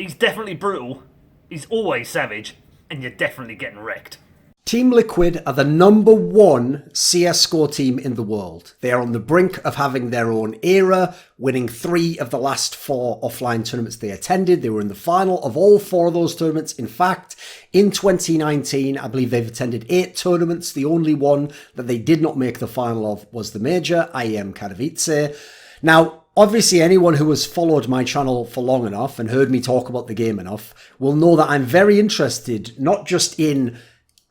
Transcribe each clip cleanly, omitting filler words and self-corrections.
He's definitely brutal, he's always savage, and you're definitely getting wrecked. Team Liquid are the #1 CSGO team in the world. They are on the brink of having their own era, winning 3 of the last 4 offline tournaments they attended. They were in the final of all 4 of those tournaments. In fact, in 2019, I believe they've attended 8 tournaments. The only one that they did not make the final of was the major, IEM Katowice. Now, obviously, anyone who has followed my channel for long enough and heard me talk about the game enough will know that I'm very interested, not just in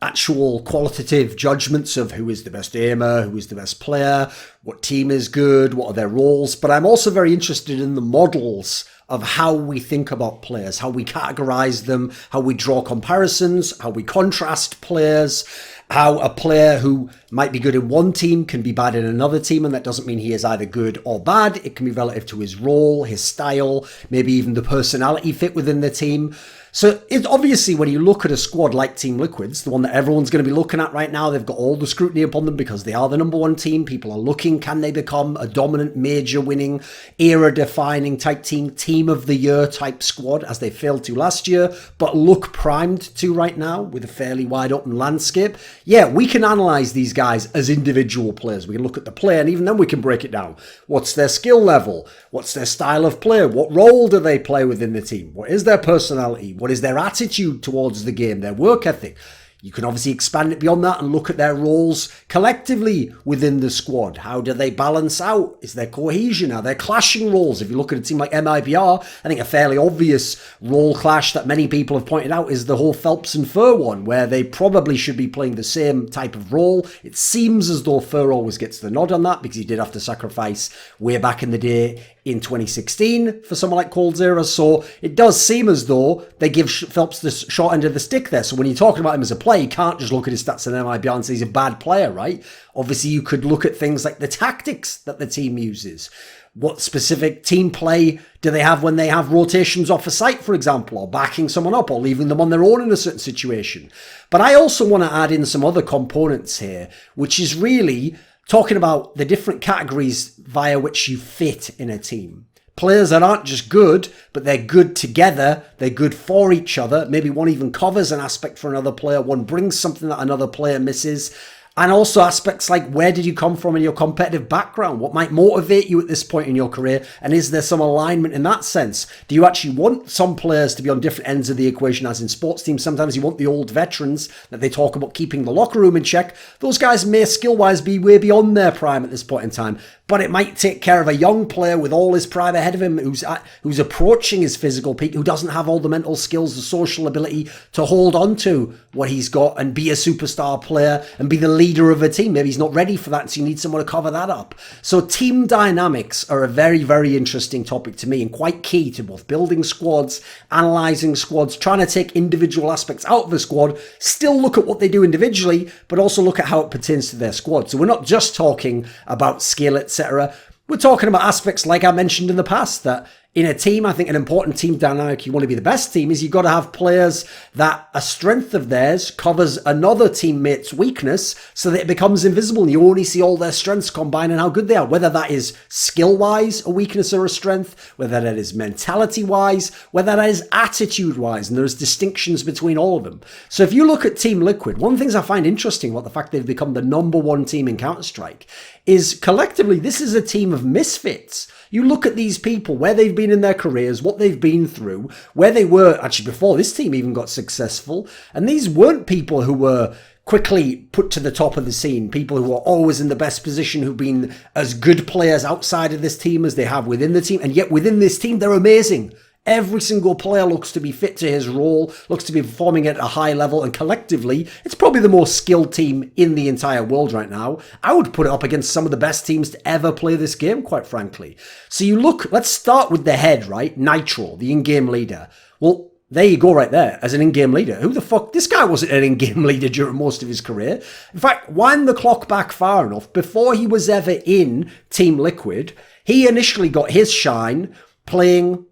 actual qualitative judgments of who is the best aimer, who is the best player, what team is good, what are their roles, but I'm also very interested in the models of how we think about players, how we categorize them, how we draw comparisons, how we contrast players, how a player who might be good in one team can be bad in another team, and that doesn't mean he is either good or bad. It can be relative to his role, his style, maybe even the personality fit within the team. So it's obviously, when you look at a squad like Team Liquid's, the one that everyone's going to be looking at right now, they've got all the scrutiny upon them because they are the #1 team. People are looking, can they become a dominant, major winning, era-defining type team of the year type squad, as they failed to last year, but look primed to right now with a fairly wide open landscape. Yeah, we can analyze these guys as individual players. We can look at the play, and even then we can break it down. What's their skill level? What's their style of play? What role do they play within the team? What is their personality? What is their attitude towards the game, their work ethic? You can obviously expand it beyond that and look at their roles collectively within the squad. How do they balance out? Is there cohesion? Are there clashing roles? If you look at a team like MIBR, I think a fairly obvious role clash that many people have pointed out is the whole Phelps and Fur one, where they probably should be playing the same type of role. It seems as though Fur always gets the nod on that because he did have to sacrifice way back in the day in 2016 for someone like Coldzera. So it does seem as though they give Phelps the short end of the stick there. So when you're talking about him as a player, you can't just look at his stats in MIBR and say he's a bad player, right? Obviously, you could look at things like the tactics that the team uses. What specific team play do they have when they have rotations off a site, for example, or backing someone up, or leaving them on their own in a certain situation? But I also want to add in some other components here, which is really talking about the different categories via which you fit in a team. Players that aren't just good, but they're good together, they're good for each other. Maybe one even covers an aspect for another player, one brings something that another player misses. And also aspects like, where did you come from in your competitive background? What might motivate you at this point in your career? And is there some alignment in that sense? Do you actually want some players to be on different ends of the equation, as in sports teams? Sometimes you want the old veterans that they talk about keeping the locker room in check. Those guys may skill-wise be way beyond their prime at this point in time, but it might take care of a young player with all his prime ahead of him who's approaching his physical peak, who doesn't have all the mental skills, the social ability to hold on to what he's got and be a superstar player and be the leader of a team. Maybe he's not ready for that, so you need someone to cover that up. So team dynamics are a very, very interesting topic to me and quite key to both building squads, analysing squads, trying to take individual aspects out of the squad, still look at what they do individually, but also look at how it pertains to their squad. So we're not just talking about skill, etc. We're talking about aspects like I mentioned in the past, that in a team, I think an important team dynamic, you want to be the best team, is you've got to have players that a strength of theirs covers another teammate's weakness so that it becomes invisible and you only see all their strengths combined and how good they are, whether that is skill-wise a weakness or a strength, whether that is mentality-wise, whether that is attitude-wise, and there's distinctions between all of them. So if you look at Team Liquid, one of the things I find interesting about the fact they've become the #1 team in Counter-Strike is collectively this is a team of misfits. You look at these people, where they've been in their careers, what they've been through, where they were actually before this team even got successful. And these weren't people who were quickly put to the top of the scene, people who are always in the best position, who've been as good players outside of this team as they have within the team. And yet within this team, they're amazing. Every single player looks to be fit to his role, looks to be performing at a high level, and collectively, it's probably the most skilled team in the entire world right now. I would put it up against some of the best teams to ever play this game, quite frankly. So you look, let's start with the head, right? Nitro, the in-game leader. Well, there you go right there, as an in-game leader. Who the fuck? This guy wasn't an in-game leader during most of his career. In fact, wind the clock back far enough, before he was ever in Team Liquid, he initially got his shine playing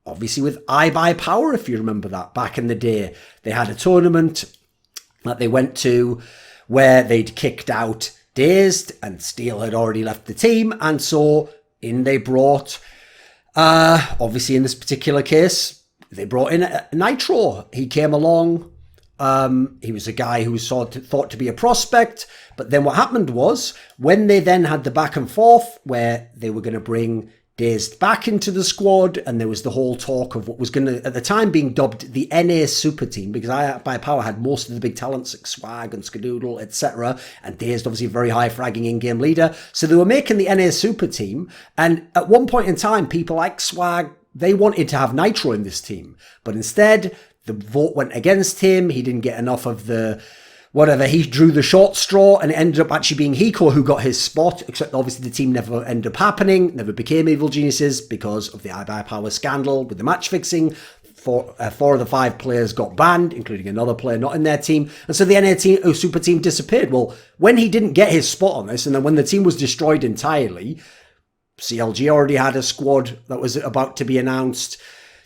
obviously with iBuyPower, if you remember that, back in the day. They had a tournament that they went to where they'd kicked out Dazed and Steel had already left the team. And so in they brought, obviously in this particular case, they brought in Nitro. He came along. He was a guy who was thought to be a prospect. But then what happened was, when they then had the back and forth where they were going to bring Dazed back into the squad, and there was the whole talk of what was going to, at the time, being dubbed the NA Super Team, because iBuyPower had most of the big talents like Swag and Skadoodle, etc. And Dazed, obviously, a very high fragging in-game leader. So they were making the NA Super Team. And at one point in time, people like Swag, they wanted to have Nitro in this team. But instead, the vote went against him. He didn't get enough of the whatever, he drew the short straw, and it ended up actually being Hiko who got his spot, except obviously the team never ended up happening, never became Evil Geniuses because of the iBuyPower scandal with the match fixing. Four of the 5 players got banned, including another player not in their team, and so the NA team, Super Team disappeared. Well, when he didn't get his spot on this, and then when the team was destroyed entirely, CLG already had a squad that was about to be announced.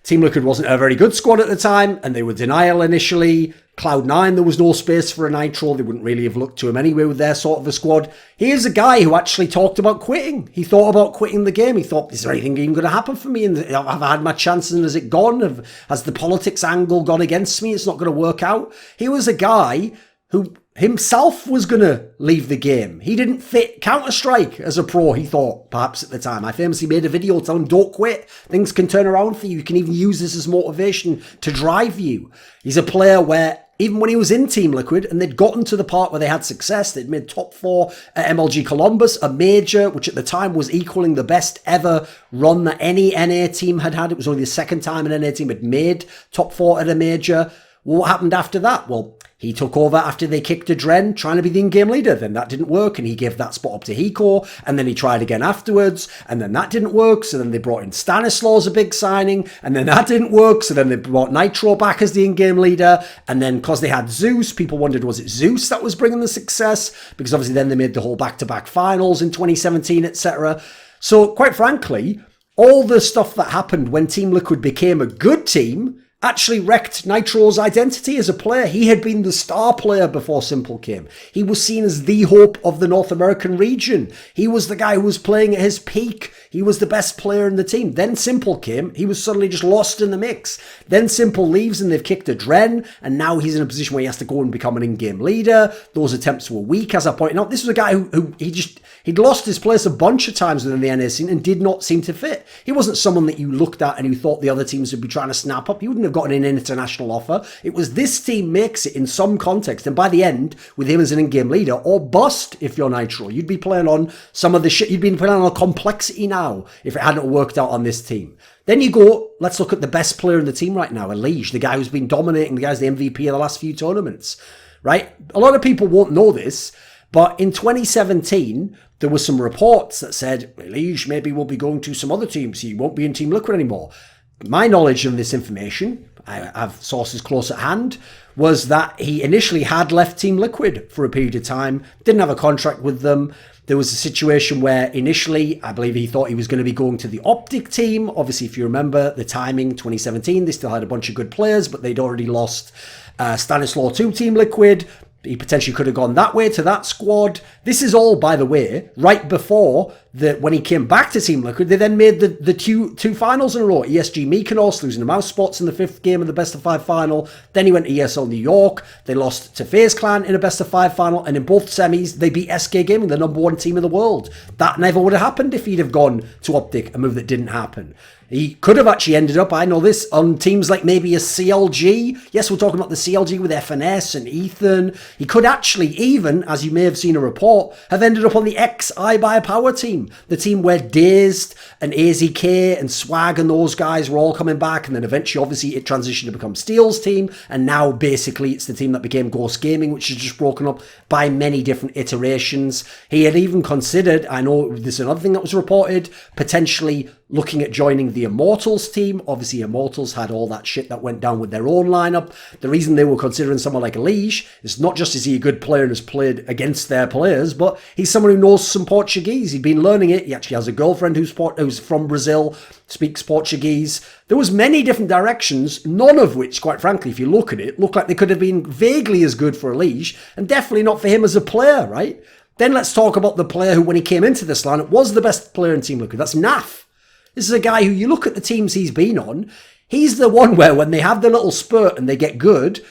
Team Liquid wasn't a very good squad at the time, and they were denial initially. Cloud9, there was no space for a Nitro. They wouldn't really have looked to him anyway with their sort of a squad. Here's a guy who actually talked about quitting. He thought about quitting the game. He thought, is there anything even going to happen for me? And have I had my chances and has it gone? Has the politics angle gone against me? It's not going to work out. He was a guy who himself was going to leave the game. He didn't fit Counter-Strike as a pro, he thought, perhaps at the time. I famously made a video telling him, don't quit. Things can turn around for you. You can even use this as motivation to drive you. He's a player where, even when he was in Team Liquid and they'd gotten to the part where they had success, they'd made top 4 at MLG Columbus, a major, which at the time was equaling the best ever run that any NA team had had. It was only the second time an NA team had made top 4 at a major. Well, what happened after that? Well, he took over after they kicked Adren, trying to be the in-game leader. Then that didn't work, and he gave that spot up to Hiko, and then he tried again afterwards, and then that didn't work, so then they brought in Stanislaw as a big signing, and then that didn't work, so then they brought Nitro back as the in-game leader, and then because they had Zeus, people wondered, was it Zeus that was bringing the success? Because obviously then they made the whole back-to-back finals in 2017, etc. So, quite frankly, all the stuff that happened when Team Liquid became a good team actually wrecked Nitro's identity as a player. He had been the star player before Simple came. He was seen as the hope of the North American region. He was the guy who was playing at his peak. He was the best player in the team. Then Simple came. He was suddenly just lost in the mix. Then Simple leaves and they've kicked Adren, and now he's in a position where he has to go and become an in-game leader. Those attempts were weak, as I pointed out. This was a guy who he'd lost his place a bunch of times within the NA scene and did not seem to fit. He wasn't someone that you looked at and you thought the other teams would be trying to snap up. He wouldn't have gotten an international offer. It was this team makes it in some context, and by the end, with him as an in-game leader, or bust if you're Nitro. You'd be playing on some of the shit. You'd been playing on a complexity now if it hadn't worked out on this team. Then you go, let's look at the best player in the team right now, OllieJ, the guy who's been dominating, the guy's the MVP of the last few tournaments, right? A lot of people won't know this, but in 2017, there were some reports that said, OllieJ maybe will be going to some other teams. He won't be in Team Liquid anymore. My knowledge of this information, I have sources close at hand, was that he initially had left Team Liquid for a period of time, didn't have a contract with them. There was a situation where initially, I believe he thought he was going to be going to the Optic team. Obviously, if you remember the timing, 2017, they still had a bunch of good players, but they'd already lost Stanislaw to Team Liquid. He potentially could have gone that way to that squad. This is all, by the way, right before when he came back to Team Liquid, they then made the two finals in a row. ESG Mykonos, losing the mouse spots in the 5th game of the best of 5 final. Then he went to ESL New York. They lost to FaZe Clan in a best of 5 final. And in both semis, they beat SK Gaming, the number 1 team in the world. That never would have happened if he'd have gone to Optic, a move that didn't happen. He could have actually ended up, I know this, on teams like maybe a CLG. Yes, we're talking about the CLG with FNS and Ethan. He could actually even, as you may have seen a report, have ended up on the ex-iBuyPower team. The team where Dazed and AZK and Swag and those guys were all coming back. And then eventually, obviously, it transitioned to become Steel's team. And now, basically, it's the team that became Ghost Gaming, which is just broken up by many different iterations. He had even considered, I know there's another thing that was reported, potentially looking at joining the Immortals team. Obviously, Immortals had all that shit that went down with their own lineup. The reason they were considering someone like OllieJ is not just is he a good player and has played against their players, but he's someone who knows some Portuguese. He'd been learning it. He actually has a girlfriend who's from Brazil, speaks Portuguese. There was many different directions, none of which, quite frankly, if you look at it, look like they could have been vaguely as good for OllieJ, and definitely not for him as a player, right? Then let's talk about the player who, when he came into this lineup, was the best player in Team Liquid. That's Naf. This is a guy who, you look at the teams he's been on, He's the one where when they have the little spurt and they get good,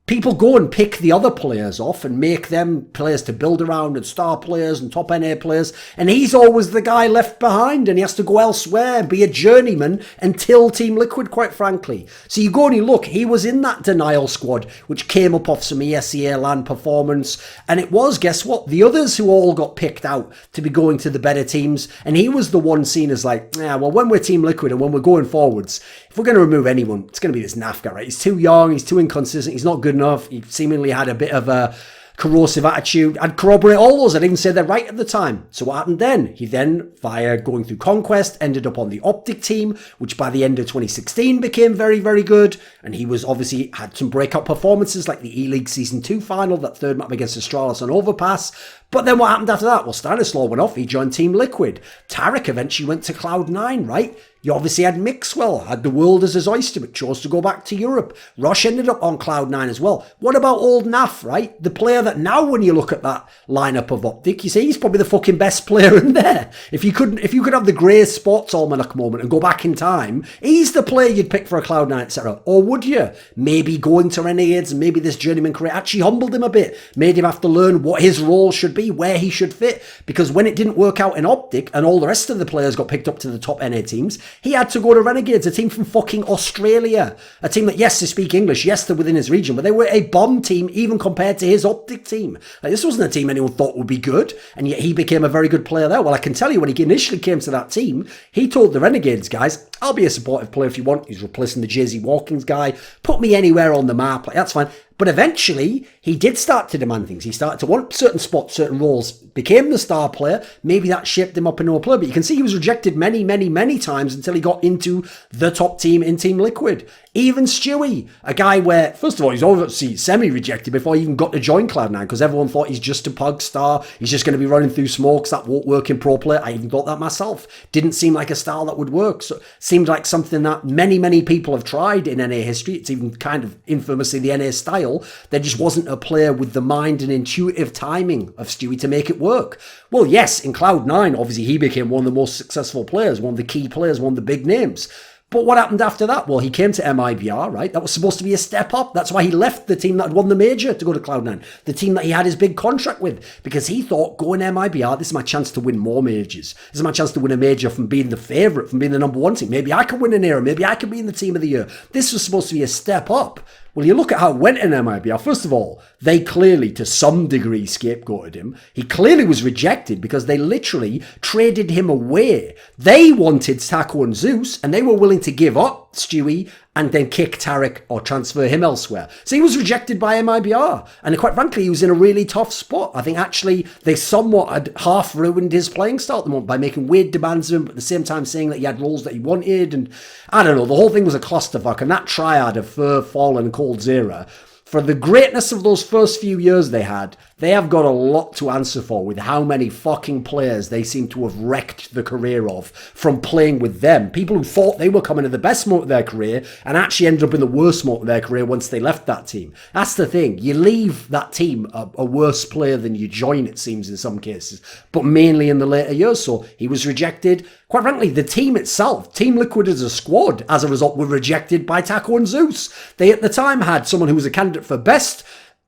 people go and pick the other players off and make them players to build around and star players and top NA players. And he's always the guy left behind and he has to go elsewhere and be a journeyman until Team Liquid, quite frankly. So you go and you look, he was in that denial squad, which came up off some ESEA LAN performance. And it was, guess what? The others who all got picked out to be going to the better teams. And he was the one seen as like, yeah, well, when we're Team Liquid and when we're going forwards, if we're going to remove anyone, it's going to be this NAF guy, right? He's too young, he's too inconsistent, he's not good enough. He seemingly had a bit of a corrosive attitude. I'd corroborate all those. I'd even say they're right at the time. So what happened then? He then, via going through Conquest, ended up on the Optic team, which by the end of 2016 became very, very good. And he was obviously had some breakout performances like the E-League Season 2 final, that third map against Astralis on Overpass. But then what happened after that? Well, Stanislaw went off. He joined Team Liquid. Tarek eventually went to Cloud9, right? You obviously had Mixwell, had the world as his oyster, but chose to go back to Europe. Roche ended up on Cloud9 as well. What about old Naf, right? The player that now when you look at that lineup of Optic, you say he's probably the fucking best player in there. If you could have the Grey Sports Almanac moment and go back in time, he's the player you'd pick for a Cloud9, etc. Or would you? Maybe going to Renegades and maybe this journeyman career actually humbled him a bit, made him have to learn what his role should be, where he should fit. Because when it didn't work out in Optic and all the rest of the players got picked up to the top NA teams, he had to go to Renegades, a team from fucking Australia. A team that, yes, they speak English, yes, they're within his region, but they were a bomb team even compared to his Optic team. Like, this wasn't a team anyone thought would be good, and yet he became a very good player there. Well, I can tell you, when he initially came to that team, he told the Renegades guys, I'll be a supportive player if you want. He's replacing the Jay-Z Walkins guy. Put me anywhere on the map. Like, that's fine. But eventually, he did start to demand things. He started to want certain spots, certain roles, became the star player. Maybe that shaped him up into a player. But you can see he was rejected many, many, many times until he got into the top team in Team Liquid. Even Stewie, a guy where, first of all, he's obviously semi-rejected before he even got to join Cloud9 because everyone thought he's just a pug star. He's just going to be running through smokes. That won't work in pro player. I even thought that myself. Didn't seem like a style that would work. So seemed like something that many, many people have tried in NA history. It's even kind of infamously the NA style. There just wasn't a player with the mind and intuitive timing of Stewie to make it work. Well, yes, in Cloud9, obviously he became one of the most successful players, one of the key players, one of the big names. But what happened after that? Well, he came to MIBR, right? That was supposed to be a step up. That's why he left the team that had won the major to go to Cloud9. The team that he had his big contract with. Because he thought, going MIBR, this is my chance to win more majors. This is my chance to win a major from being the favourite, from being the number one team. Maybe I could win an era. Maybe I could be in the team of the year. This was supposed to be a step up. Well, you look at how it went in MIBR. First of all, they clearly, to some degree, scapegoated him. He clearly was rejected because they literally traded him away. They wanted Taco and Zeus, and they were willing to give up Stewie and then kick Tarek or transfer him elsewhere. So he was rejected by MIBR. And quite frankly, he was in a really tough spot. I think actually they somewhat had half ruined his playing style at the moment by making weird demands of him, but at the same time saying that he had roles that he wanted. And I don't know, the whole thing was a clusterfuck. And that triad of Fur, Fallen, and Cold Zera, for the greatness of those first few years they have got a lot to answer for with how many fucking players they seem to have wrecked the career of from playing with them. People who thought they were coming to the best moment of their career and actually ended up in the worst moment of their career once they left that team. That's the thing. You leave that team a worse player than you join, it seems, in some cases, but mainly in the later years. So he was rejected. Quite frankly, the team itself, Team Liquid as a squad, as a result, were rejected by Taco and Zeus. They at the time had someone who was a candidate for best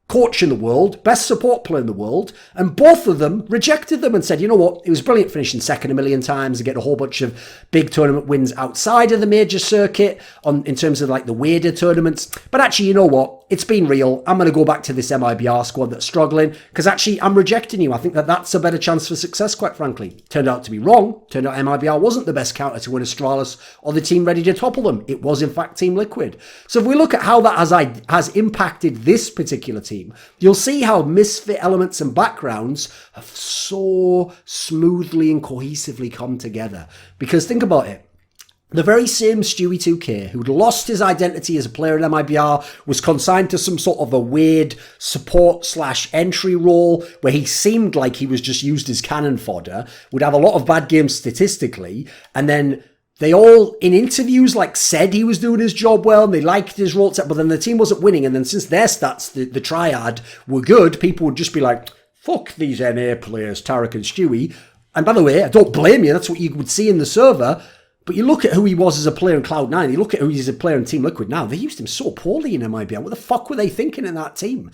coach in the world, best support player in the world, and both of them rejected them and said, you know what, it was brilliant finishing second a million times and getting a whole bunch of big tournament wins outside of the major circuit in terms of like the weirder tournaments. But actually, you know what, it's been real. I'm going to go back to this MIBR squad that's struggling because actually I'm rejecting you. I think that that's a better chance for success, quite frankly. Turned out to be wrong. Turned out MIBR wasn't the best counter to win Astralis or the team ready to topple them. It was in fact Team Liquid. So if we look at how that has impacted this particular team, you'll see how misfit elements and backgrounds have so smoothly and cohesively come together. Because think about it. The very same Stewie 2K, who'd lost his identity as a player in MIBR, was consigned to some sort of a weird support/entry role where he seemed like he was just used as cannon fodder, would have a lot of bad games statistically, and then they all, in interviews, like said he was doing his job well and they liked his role, but then the team wasn't winning. And then since their stats, the triad, were good, people would just be like, fuck these NA players, Tarek and Stewie. And by the way, I don't blame you. That's what you would see in the server. But you look at who he was as a player in Cloud9, you look at who he's a player in Team Liquid now, they used him so poorly in MIBR. What the fuck were they thinking in that team?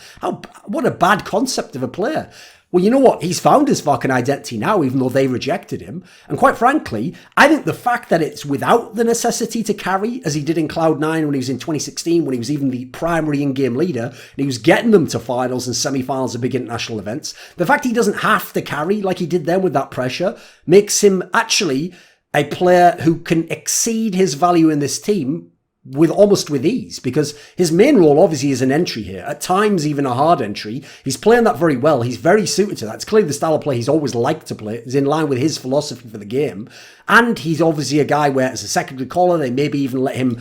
What a bad concept of a player. Well, you know what? He's found his fucking identity now, even though they rejected him. And quite frankly, I think the fact that it's without the necessity to carry, as he did in Cloud9 when he was in 2016, when he was even the primary in-game leader, and he was getting them to finals and semi-finals of big international events, the fact he doesn't have to carry like he did then with that pressure makes him actually a player who can exceed his value in this team with ease, because his main role obviously is an entry here, at times even a hard entry. He's playing that very well. He's very suited to that. It's clearly the style of play he's always liked to play. It's in line with his philosophy for the game. And he's obviously a guy where as a secondary caller, they maybe even let him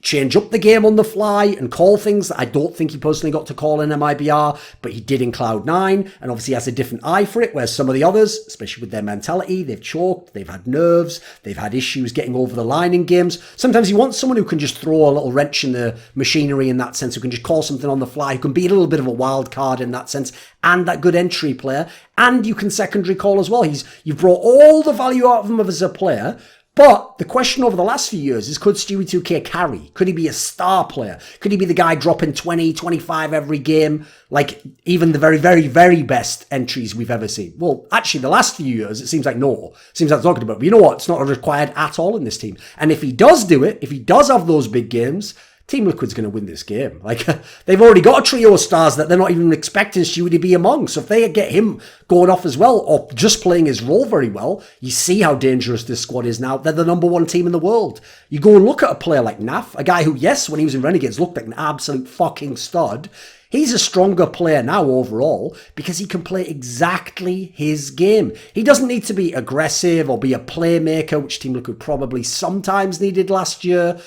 change up the game on the fly and call things that I don't think he personally got to call in MIBR, but he did in Cloud9, and obviously has a different eye for it, whereas some of the others, especially with their mentality, they've choked, they've had nerves, they've had issues getting over the line in games. Sometimes you want someone who can just throw a little wrench in the machinery in that sense, who can just call something on the fly, who can be a little bit of a wild card in that sense, and that good entry player, and you can secondary call as well. You've brought all the value out of him as a player. But the question over the last few years is, could Stewie 2K carry? Could he be a star player? Could he be the guy dropping 20, 25 every game? Like even the very, very, very best entries we've ever seen. Well, actually, the last few years, it seems like no. It seems like it's not going to be. But you know what? It's not required at all in this team. And if he does do it, if he does have those big games, Team Liquid's going to win this game. Like, they've already got a trio of stars that they're not even expecting Stewie to be among. So if they get him going off as well, or just playing his role very well, you see how dangerous this squad is now. They're the number one team in the world. You go and look at a player like Naf, a guy who, yes, when he was in Renegades, looked like an absolute fucking stud. He's a stronger player now overall because he can play exactly his game. He doesn't need to be aggressive or be a playmaker, which Team Liquid probably sometimes needed last year.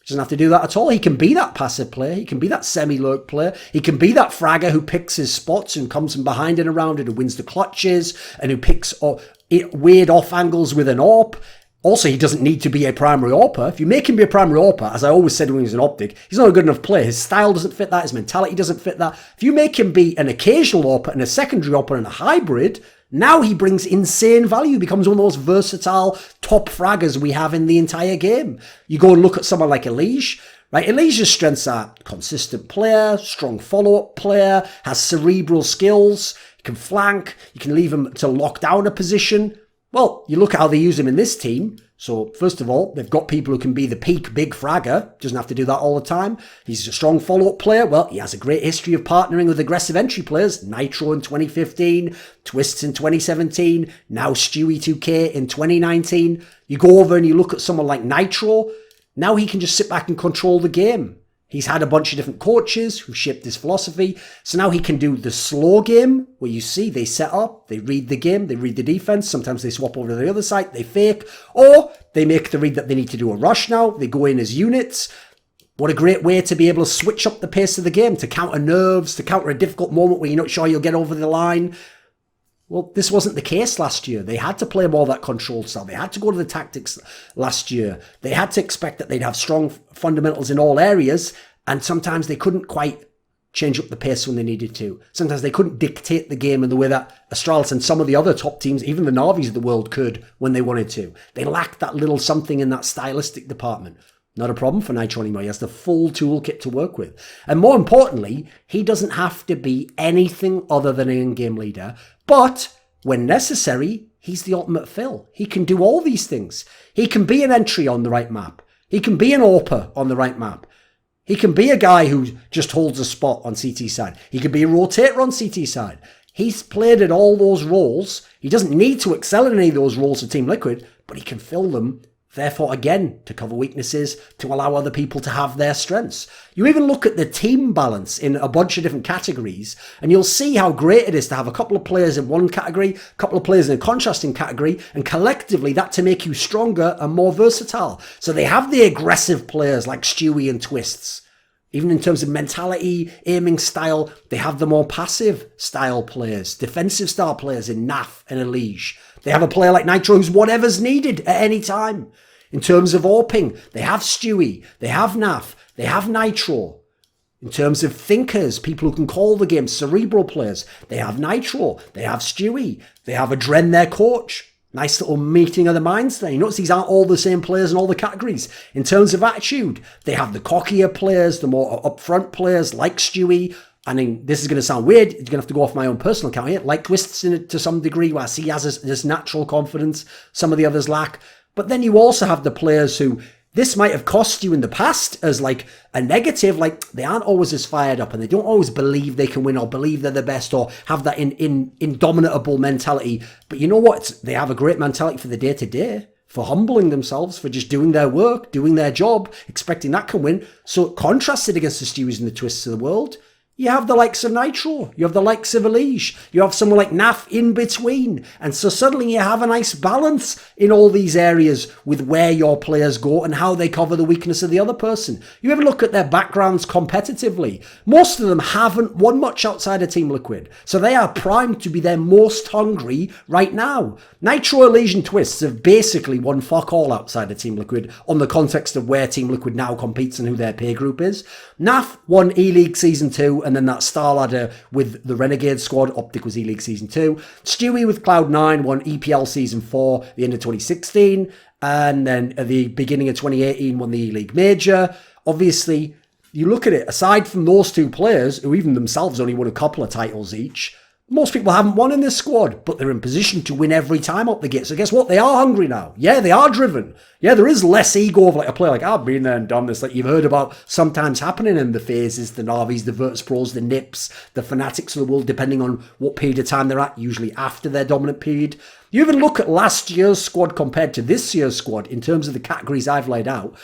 Doesn't have to do that at all. He can be that passive player. He can be that semi-lurk player. He can be that fragger who picks his spots and comes from behind and around it, who wins the clutches and who picks weird off angles with an AWP. Also, he doesn't need to be a primary AWPer. If you make him be a primary AWPer, as I always said when he was an Optic, he's not a good enough player. His style doesn't fit that. His mentality doesn't fit that. If you make him be an occasional AWPer and a secondary AWPer and a hybrid, now he brings insane value, becomes one of those versatile top fraggers we have in the entire game. You go and look at someone like OllieJ, right? OllieJ's strengths are consistent player, strong follow-up player, has cerebral skills, he can flank, you can leave him to lock down a position. Well, you look at how they use him in this team. So, first of all, they've got people who can be the peak big fragger. Doesn't have to do that all the time. He's a strong follow-up player. Well, he has a great history of partnering with aggressive entry players. Nitro in 2015, Twists in 2017, now Stewie 2K in 2019. You go over and you look at someone like Nitro. Now he can just sit back and control the game. He's had a bunch of different coaches who've shaped his philosophy. So now he can do the slow game where you see they set up, they read the game, they read the defense. Sometimes they swap over to the other side, they fake, or they make the read that they need to do a rush now. They go in as units. What a great way to be able to switch up the pace of the game, to counter nerves, to counter a difficult moment where you're not sure you'll get over the line. Well, this wasn't the case last year. They had to play more that controlled style. They had to go to the tactics last year. They had to expect that they'd have strong fundamentals in all areas, and sometimes they couldn't quite change up the pace when they needed to. Sometimes they couldn't dictate the game in the way that Astralis and some of the other top teams, even the Navis of the world, could when they wanted to. They lacked that little something in that stylistic department. Not a problem for Nitro anymore. He has the full toolkit to work with. And more importantly, he doesn't have to be anything other than an in-game leader. But when necessary, he's the ultimate fill. He can do all these things. He can be an entry on the right map. He can be an AWPer on the right map. He can be a guy who just holds a spot on CT side. He can be a rotator on CT side. He's played at all those roles. He doesn't need to excel in any of those roles for Team Liquid, but he can fill them. Therefore, again, to cover weaknesses, to allow other people to have their strengths. You even look at the team balance in a bunch of different categories, and you'll see how great it is to have a couple of players in one category, a couple of players in a contrasting category, and collectively that to make you stronger and more versatile. So they have the aggressive players like Stewie and Twists. Even in terms of mentality, aiming style, they have the more passive style players, defensive style players in Naf and OllieJ. They have a player like Nitro who's whatever's needed at any time. In terms of AWPing, they have Stewie, they have Naf, they have Nitro. In terms of thinkers, people who can call the game, cerebral players, they have Nitro, they have Stewie, they have Adren, their coach. Nice little meeting of the minds there. You notice these aren't all the same players in all the categories. In terms of attitude, they have the cockier players, the more upfront players like Stewie. I mean, this is going to sound weird. You're going to have to go off my own personal account here. Like Twists in it to some degree, where I see he has this natural confidence some of the others lack. But then you also have the players who this might have cost you in the past as like a negative, like they aren't always as fired up and they don't always believe they can win or believe they're the best or have that indomitable mentality. But you know what? They have a great mentality for the day-to-day, for humbling themselves, for just doing their work, doing their job, expecting that can win. So contrasted against the Stewies and the Twists of the world, you have the likes of Nitro, you have the likes of OllieJ, you have someone like Naf in between. And so suddenly you have a nice balance in all these areas with where your players go and how they cover the weakness of the other person. You ever look at their backgrounds competitively? Most of them haven't won much outside of Team Liquid. So they are primed to be their most hungry right now. Nitro, OllieJ and Twists have basically won fuck all outside of Team Liquid on the context of where Team Liquid now competes and who their peer group is. Naf won E-League Season 2 and then that Star Ladder with the Renegade squad. Optic was E-League Season 2. Stewie with Cloud9 won EPL Season 4 the end of 2016. And then at the beginning of 2018 won the E-League Major. Obviously, you look at it, aside from those two players, who even themselves only won a couple of titles each, most people haven't won in this squad, but they're in position to win every time up the gate. So guess what? They are hungry now. Yeah, they are driven. Yeah, there is less ego of like a player like, I've been there and done this, like you've heard about sometimes happening in the phases, the Navis, the Virtus Pros, the Nips, the Fanatics of the world, depending on what period of time they're at, usually after their dominant period. You even look at last year's squad compared to this year's squad in terms of the categories I've laid out.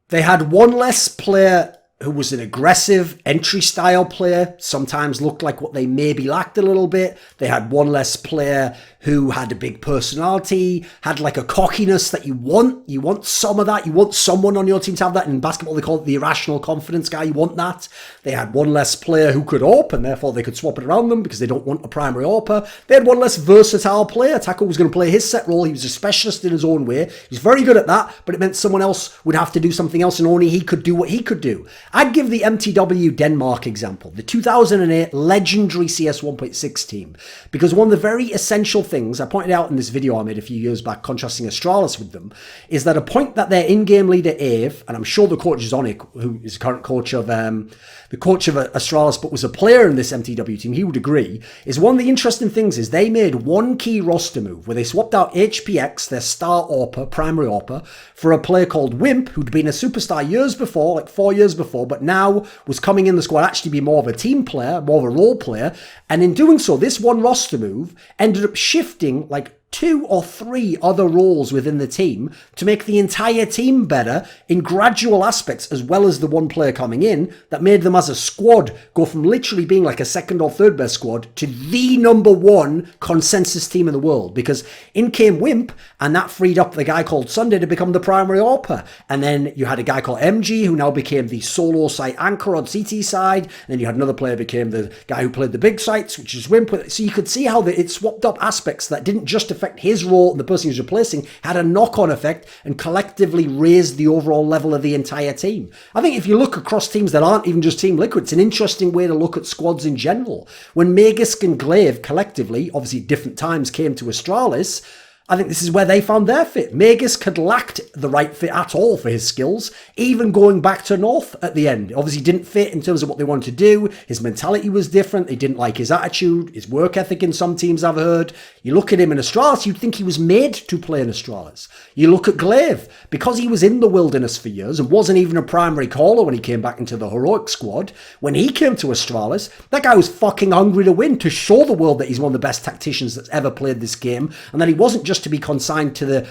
They had one less player who was an aggressive entry style player, sometimes looked like what they maybe lacked a little bit. They had one less player who had a big personality, had like a cockiness that you want. You want some of that. You want someone on your team to have that. In basketball, they call it the irrational confidence guy. You want that. They had one less player who could AWP, and therefore they could swap it around them because they don't want a primary AWPer. They had one less versatile player. Taco was going to play his set role. He was a specialist in his own way. He was very good at that, but it meant someone else would have to do something else, and only he could do what he could do. I'd give the MTW Denmark example, the 2008 legendary CS 1.6 team, because one of the very essential things I pointed out in this video I made a few years back contrasting Astralis with them is that a point that their in-game leader Ave, and I'm sure the coach is Onik, who is the current coach of Astralis but was a player in this MTW team, he would agree, is one of the interesting things is they made one key roster move where they swapped out HPX, their star AWPer, primary AWPer, for a player called Wimp, who'd been a superstar years before, like 4 years before, but now was coming in the squad actually be more of a team player, more of a role player. And in doing so, this one roster move ended up shifting like 2 or 3 other roles within the team to make the entire team better in gradual aspects, as well as the one player coming in that made them as a squad go from literally being like a second or third best squad to the number 1 consensus team in the world. Because in came Wimp, and that freed up the guy called Sunday to become the primary AWPer. And then you had a guy called MG who now became the solo site anchor on CT side. And then you had another player became the guy who played the big sites, which is Wimp. So you could see how it swapped up aspects that didn't just affect his role and the person he was replacing, had a knock-on effect and collectively raised the overall level of the entire team. I think if you look across teams that aren't even just Team Liquid, it's an interesting way to look at squads in general. When Magisk and Glaive collectively, obviously at different times, came to Astralis, I think this is where they found their fit. Magisk had lacked the right fit at all for his skills, even going back to North at the end. Obviously didn't fit in terms of what they wanted to do. His mentality was different. They didn't like his attitude, his work ethic in some teams I've heard. You look at him in Astralis, you'd think he was made to play in Astralis. You look at Glaive, because he was in the wilderness for years and wasn't even a primary caller when he came back into the heroic squad. When he came to Astralis, that guy was fucking hungry to win, to show the world that he's one of the best tacticians that's ever played this game, and that he wasn't just to be consigned to the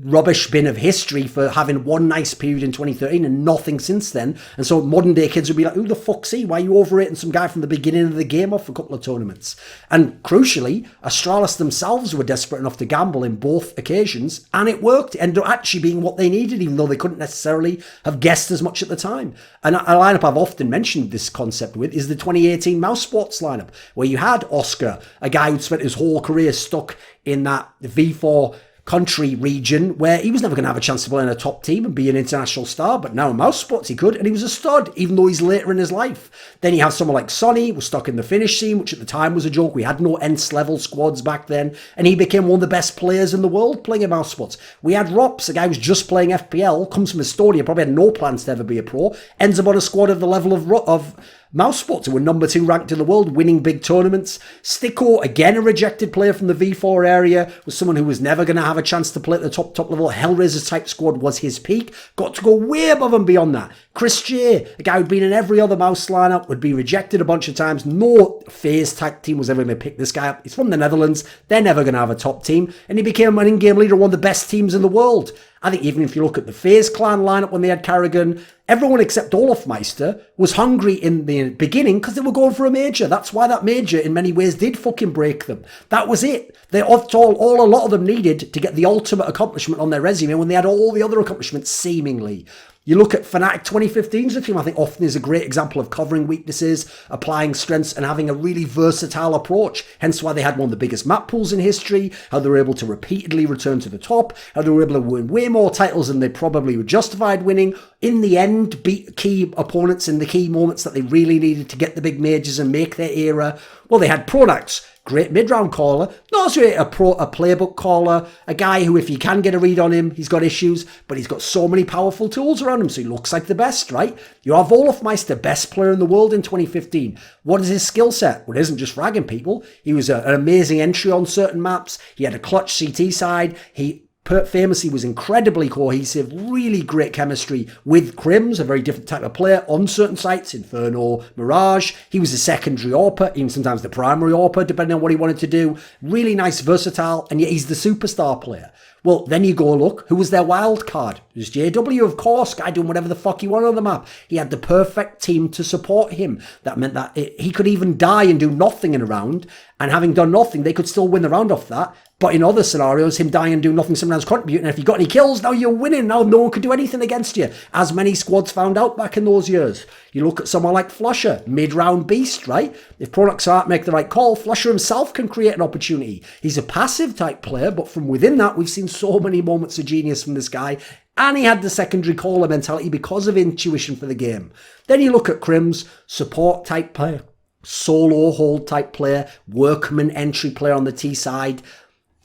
rubbish bin of history for having one nice period in 2013 and nothing since then. And so modern day kids would be like, who the fuck's he? Why are you overrating some guy from the beginning of the game off a couple of tournaments? And crucially, Astralis themselves were desperate enough to gamble in both occasions, and it worked. It ended up actually being what they needed, even though they couldn't necessarily have guessed as much at the time. And a lineup I've often mentioned this concept with is the 2018 Mouse Sports lineup, where you had Oscar, a guy who'd spent his whole career stuck in that V4 country region where he was never going to have a chance to play in a top team and be an international star, but now in mouse sports he could, and he was a stud, even though he's later in his life. Then you have someone like Sonny, was stuck in the Finnish scene, which at the time was a joke. We had no Ents level squads back then, and he became one of the best players in the world playing in mouse sports. We had Rops, a guy who's just playing FPL, comes from Estonia, probably had no plans to ever be a pro, ends up on a squad of the level of mouse sports, who were number 2 ranked in the world, winning big tournaments. Sticko, again a rejected player from the V4 area, was someone who was never going to have a chance to play at the top level. Hellraiser type squad was his peak. Got to go way above and beyond that. Chris J, a guy who'd been in every other mouse lineup, would be rejected a bunch of times. No phase type team was ever going to pick this guy up. He's from the Netherlands. They're never going to have a top team. And he became an in-game leader of one of the best teams in the world. I think even if you look at the FaZe clan lineup when they had Carrigan, everyone except Olafmeister was hungry in the beginning because they were going for a major. That's why that major in many ways did fucking break them. That was it. They all a lot of them needed to get the ultimate accomplishment on their resume when they had all the other accomplishments seemingly. You look at Fnatic 2015's a team I think often is a great example of covering weaknesses, applying strengths and having a really versatile approach. Hence why they had one of the biggest map pools in history, how they were able to repeatedly return to the top, how they were able to win way more titles than they probably were justified winning. In the end, beat key opponents in the key moments that they really needed to get the big majors and make their era. Well, they had products. Great mid-round caller, not also a playbook caller, a guy who if you can get a read on him, he's got issues, but he's got so many powerful tools around him, so he looks like the best, right? You have Olafmeister, best player in the world in 2015. What is his skill set? Well, it isn't just fragging people. He was an amazing entry on certain maps. He had a clutch CT side. He famously was incredibly cohesive, really great chemistry with Crims, a very different type of player on certain sites, Inferno, Mirage. He was a secondary AWPer, even sometimes the primary AWPer, depending on what he wanted to do. Really nice, versatile, and yet he's the superstar player. Well, then you go look, who was their wild card? It was JW, of course, guy doing whatever the fuck he wanted on the map. He had the perfect team to support him. That meant that he could even die and do nothing in a round, and having done nothing, they could still win the round off that. But in other scenarios, him dying and doing nothing sometimes contributing. And if you got any kills, now you're winning. Now no one could do anything against you. As many squads found out back in those years. You look at someone like Flusher, mid-round beast, right? If products aren't make the right call, Flusher himself can create an opportunity. He's a passive type player, but from within that, we've seen so many moments of genius from this guy. And he had the secondary caller mentality because of intuition for the game. Then you look at Crims, support type player, solo hold type player, workman entry player on the T side.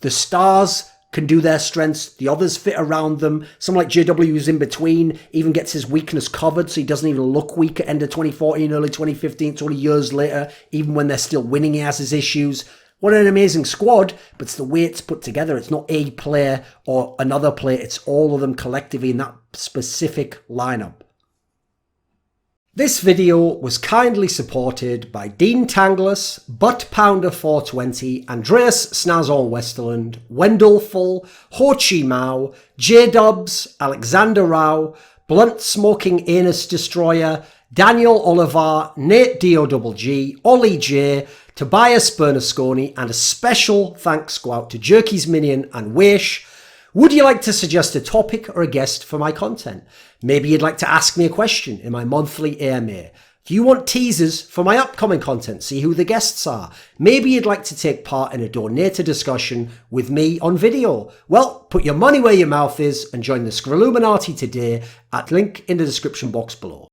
The stars can do their strengths. The others fit around them. Someone like JW who's in between even gets his weakness covered, so he doesn't even look weak at end of 2014, early 2015. It's only years later. Even when they're still winning, he has his issues. What an amazing squad, but it's the way it's put together. It's not a player or another player. It's all of them collectively in that specific lineup. This video was kindly supported by Dean Tanglis, Butt Pounder 420, Andreas Snazore Westerlund, Wendelful, Chi Mao, JDubs, Alexander Rao, Blunt Smoking Anus Destroyer, Daniel Olivar, NateDOhDoubleG, OllieJ, Tobias Bernasconi, and a special thanks go out to Jerky's Minion and weixz. Would you like to suggest a topic or a guest for my content? Maybe you'd like to ask me a question in my monthly AMA. Do you want teasers for my upcoming content? See who the guests are. Maybe you'd like to take part in a donator discussion with me on video. Well, put your money where your mouth is and join the Scrilluminati today at link in the description box below.